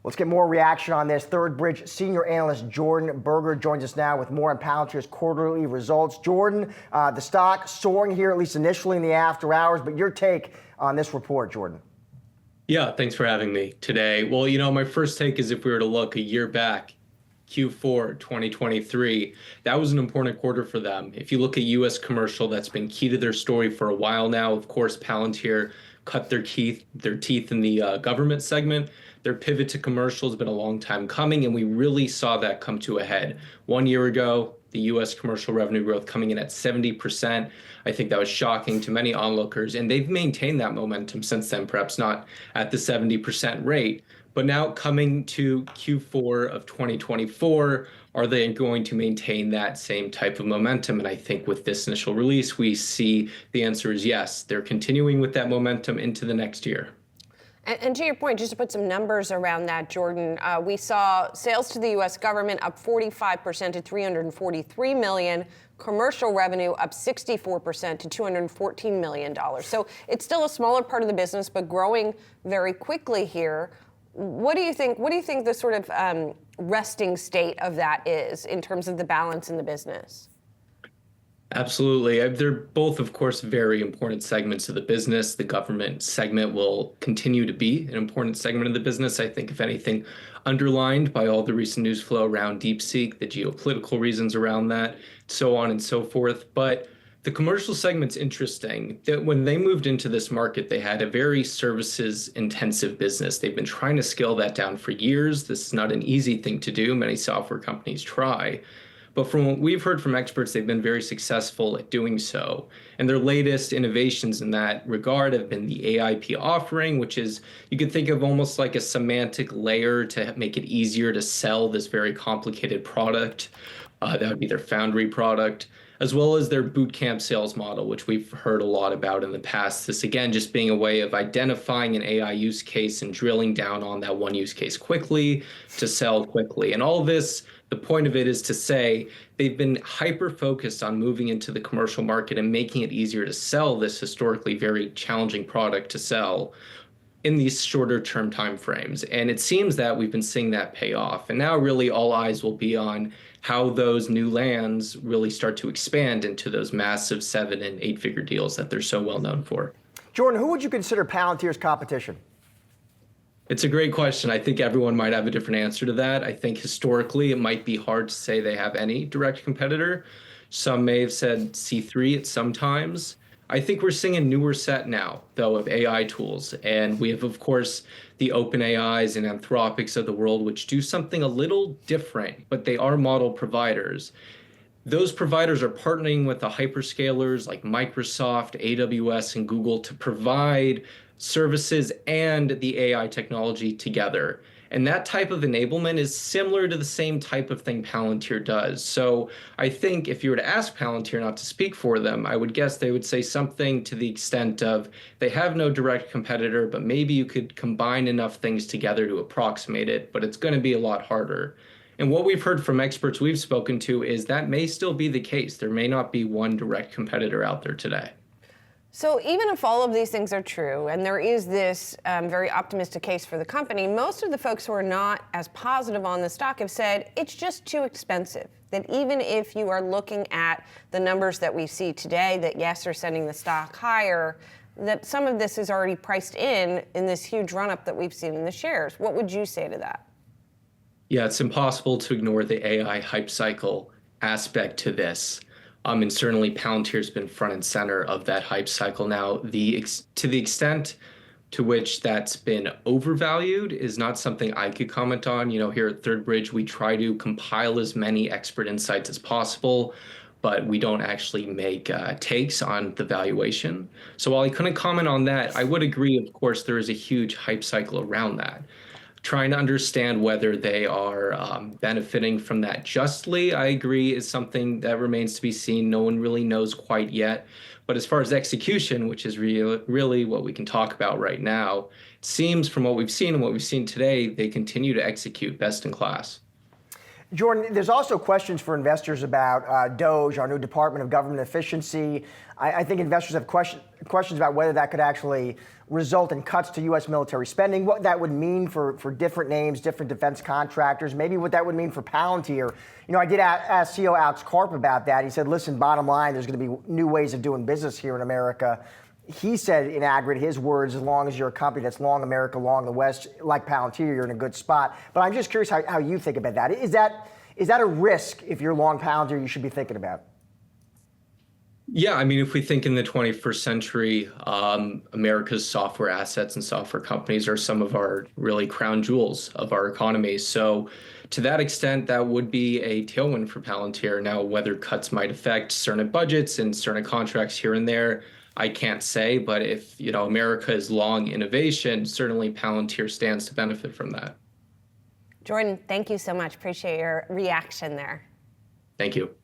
Let's get more reaction on this. Third Bridge senior analyst Jordan Berger joins us now with more on Palantir's quarterly results. Jordan, the stock soaring here, at least initially in the after hours, but your take on this report, Jordan. Yeah, thanks for having me today. Well, my first take is if we were to look a year back, Q4 2023, that was an important quarter for them. If you look at U.S. commercial, that's been key to their story for a while now. Of course, Palantir cut their teeth in the government segment. Their pivot to commercial has been a long time coming, and we really saw that come to a head. 1 year ago, the U.S. commercial revenue growth coming in at 70%. I think that was shocking to many onlookers, and they've maintained that momentum since then, perhaps not at the 70% rate. But now coming to Q4 of 2024, are they going to maintain that same type of momentum? And I think with this initial release, we see the answer is yes. They're continuing with that momentum into the next year. And to your point, just to put some numbers around that, Jordan, we saw sales to the U.S. government up 45% to $343 million, commercial revenue up 64% to $214 million. So it's still a smaller part of the business, but growing very quickly here. What do you think the sort of resting state of that is in terms of the balance in the business? Absolutely. They're both, of course, very important segments of the business. The government segment will continue to be an important segment of the business. I think, if anything, underlined by all the recent news flow around DeepSeek, the geopolitical reasons around that, so on and so forth. But the commercial segment's interesting. That when they moved into this market, they had a very services-intensive business. They've been trying to scale that down for years. This is not an easy thing to do. Many software companies try. But from what we've heard from experts, they've been very successful at doing so. And their latest innovations in that regard have been the AIP offering, which is, you could think of almost like a semantic layer to make it easier to sell this very complicated product. That would be their Foundry product, as well as their bootcamp sales model, which we've heard a lot about in the past. This, again, just being a way of identifying an AI use case and drilling down on that one use case quickly to sell quickly. And all this, the point of it is to say they've been hyper-focused on moving into the commercial market and making it easier to sell this historically very challenging product to sell in these shorter term timeframes. And it seems that we've been seeing that pay off. And now really all eyes will be on how those new lands really start to expand into those massive 7- and 8-figure deals that they're so well known for. Jordan, who would you consider Palantir's competition? It's a great question. I think everyone might have a different answer to that. I think historically it might be hard to say they have any direct competitor. Some may have said C3 at some times. I think we're seeing a newer set now, though, of AI tools. And we have, of course, the OpenAIs and Anthropics of the world, which do something a little different, but they are model providers. Those providers are partnering with the hyperscalers like Microsoft, AWS, and Google to provide services and the AI technology together. And that type of enablement is similar to the same type of thing Palantir does. So I think if you were to ask Palantir not to speak for them, I would guess they would say something to the extent of they have no direct competitor, but maybe you could combine enough things together to approximate it, but it's going to be a lot harder. And what we've heard from experts we've spoken to is that may still be the case. There may not be one direct competitor out there today. So even if all of these things are true, and there is this very optimistic case for the company, most of the folks who are not as positive on the stock have said it's just too expensive. That even if you are looking at the numbers that we see today, that yes, are sending the stock higher, that some of this is already priced in this huge run-up that we've seen in the shares. What would you say to that? Yeah, it's impossible to ignore the AI hype cycle aspect to this. And certainly Palantir's been front and center of that hype cycle now. To the extent to which that's been overvalued is not something I could comment on. Here at Third Bridge, we try to compile as many expert insights as possible, but we don't actually make takes on the valuation. So while I couldn't comment on that, I would agree, of course, there is a huge hype cycle around that. Trying to understand whether they are benefiting from that justly, I agree, is something that remains to be seen. No one really knows quite yet. But as far as execution, which is really what we can talk about right now, it seems from what we've seen and what we've seen today, they continue to execute best in class. Jordan, there's also questions for investors about DOGE, our new Department of Government Efficiency. I think investors have questions about whether that could actually result in cuts to U.S. military spending, what that would mean for different names, different defense contractors, maybe what that would mean for Palantir. You know, I did ask CEO Alex Karp about that. He said, listen, bottom line, there's going to be new ways of doing business here in America. He said, in aggregate, his words, as long as you're a company that's long America, long the West, like Palantir, you're in a good spot. But I'm just curious how you think about that. Is that a risk if you're long Palantir you should be thinking about? Yeah, I mean, if we think in the 21st century, America's software assets and software companies are some of our really crown jewels of our economy. So to that extent, that would be a tailwind for Palantir. Now, whether cuts might affect certain budgets and certain contracts here and there, I can't say. But if, you know, America is long innovation, certainly Palantir stands to benefit from that. Jordan, thank you so much. Appreciate your reaction there. Thank you.